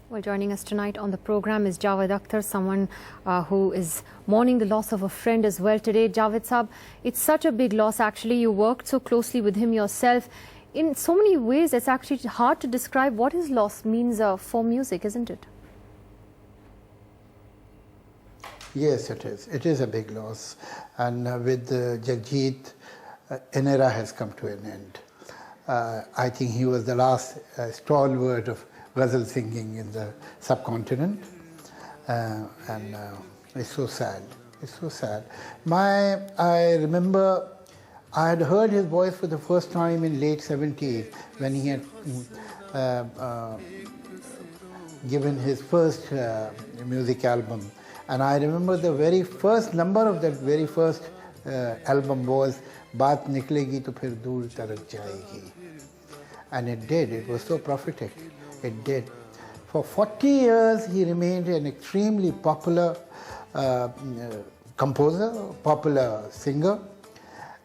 Well, joining us tonight on the program is Javed Akhtar, someone who is mourning the loss of a friend as well today. Javed Saab, it's such a big loss actually. You worked so closely with him yourself. In so many ways, it's actually hard to describe what his loss means for music, isn't it? Yes, it is. It is a big loss. And with Jagjit, an era has come to an end. I think he was the last stalwart of ghazal singing in the subcontinent, and it's so sad. It's so sad. I remember I had heard his voice for the first time in late 70s when he had given his first music album, and I remember the very first number of that very first album was "Baat niklegi to phir dur tarak jayegi," and it did. It was so prophetic. It did. For 40 years, he remained an extremely popular composer, popular singer.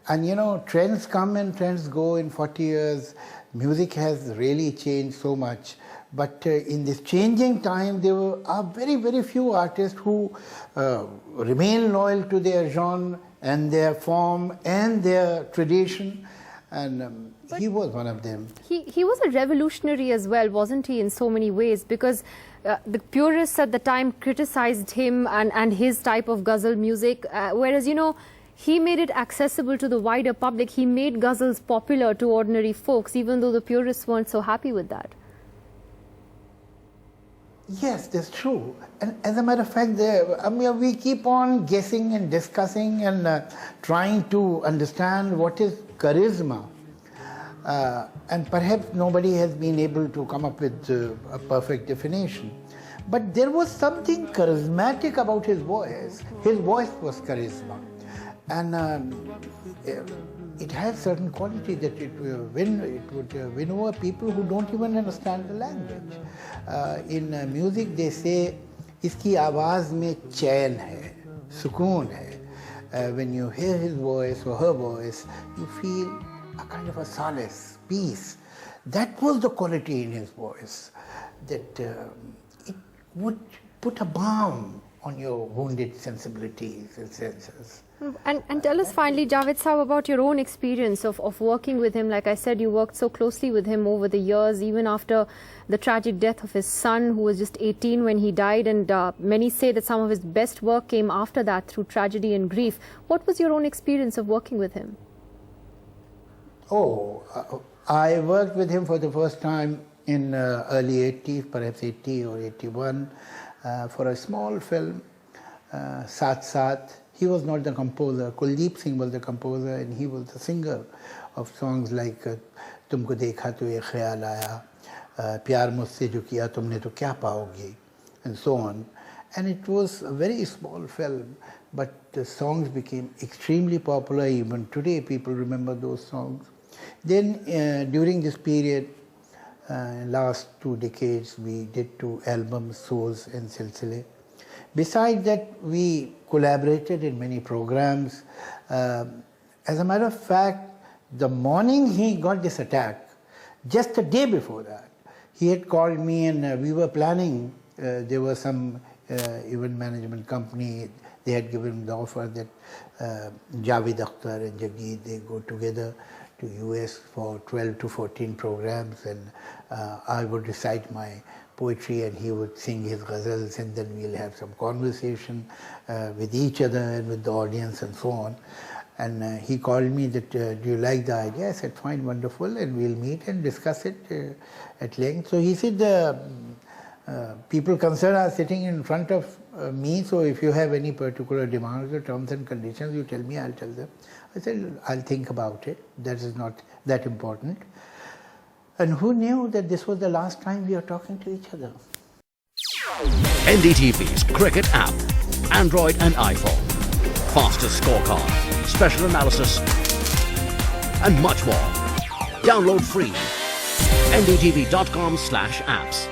And you know, trends come and trends go in 40 years. Music has really changed so much. But in this changing time, there are very, very few artists who remain loyal to their genre and their form and their tradition. And he was one of them. He was a revolutionary as well, wasn't he, in so many ways? Because the purists at the time criticized him and his type of ghazal music, whereas, you know, he made it accessible to the wider public. He made ghazals popular to ordinary folks, even though the purists weren't so happy with that. Yes, that's true. And as a matter of fact, we keep on guessing and discussing and trying to understand what is charisma. And perhaps nobody has been able to come up with a perfect definition. But there was something charismatic about his voice. His voice was charisma. And it has certain quality that it would win over people who don't even understand the language. In music, they say, "Iski awaaz mein chain hai, sukoon hai." When you hear his voice or her voice, you feel a kind of a solace, peace. That was the quality in his voice, that it would put a balm on your wounded sensibilities and senses. And tell us finally, Javed Saab, about your own experience of working with him. Like I said, you worked so closely with him over the years, even after the tragic death of his son, who was just 18 when he died. And many say that some of his best work came after that through tragedy and grief. What was your own experience of working with him? I worked with him for the first time in early 80s, perhaps 80 or 81, for a small film, Saath Saath. He was not the composer. Jagjit Singh was the composer, and he was the singer of songs like "Tumko Dekha To Ye Khayal Aaya," "Pyar Mujhse Jo Kiya Tumne To Kya Paoge," and so on. And it was a very small film, but the songs became extremely popular. Even today, people remember those songs. Then, during this period, last 2 decades, we did 2 albums, Soz and Silsile. Besides that, we collaborated in many programs. As a matter of fact, the morning he got this attack, just a day before that, he had called me, and we were planning. There was some event management company. They had given him the offer that Javed Akhtar and Jagjit, they go together to US for 12 to 14 programs, and I would recite my poetry and he would sing his ghazals, and then we'll have some conversation with each other and with the audience and so on. And he called me that, "Do you like the idea?" I said, "Fine, wonderful, and we'll meet and discuss it at length." So he said, "People concerned are sitting in front of me, so if you have any particular demands or terms and conditions, you tell me, I'll tell them." I said, "I'll think about it. That is not that important." And who knew that this was the last time we are talking to each other? NDTV's cricket app, Android and iPhone, fastest scorecard, special analysis, and much more. Download free. ndtv.com/apps.